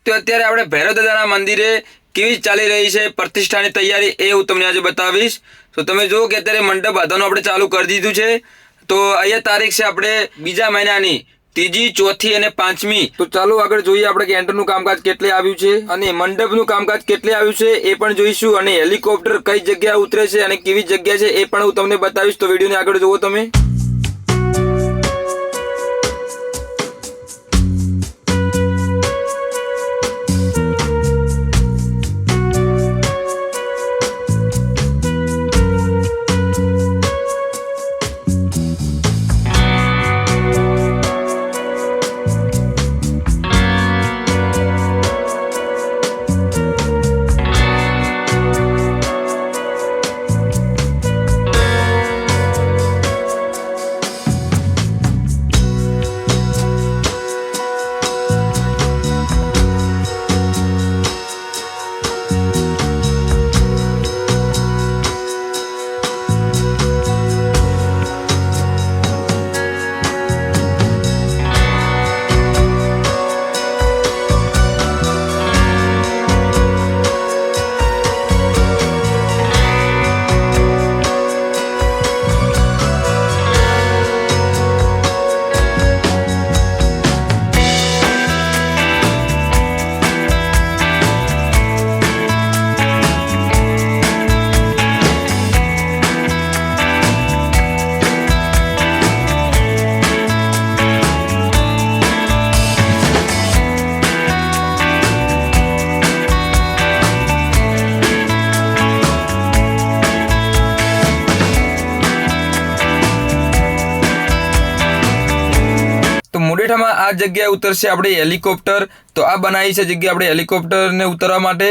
તો અત્યારે આપણે ભૈરવ દાદાના મંદિરે કેવી ચાલી રહી છે પ્રતિષ્ઠાની તૈયારી એ હું તમને આજે બતાવીશ। તો તમે જુઓ કે અત્યારે મંડપ બાંધવાનું આપણે ચાલુ કરી દીધું છે। તો અહીંયા તારીખ છે આપણે બીજા મહિનાની 3જી, 4થી અને 5મી। તો ચાલો આગળ જોઈએ આપણે કે એન્ટરનું કામકાજ કેટલે આવ્યું છે અને મંડપનું કામકાજ કેટલે આવ્યું છે એ પણ જોઈશું, અને હેલિકોપ્ટર કઈ જગ્યાએ ઉતરે છે અને કેવી જગ્યા છે એ પણ હું તમને બતાવીશ। તો વિડીયોને આગળ જુઓ તમે। મુડેઠામાં આ જગ્યાએ ઉતરશે આપણે હેલિકોપ્ટર। તો આ બનાવી છે જગ્યા આપણે હેલિકોપ્ટરને ઉતરવા માટે।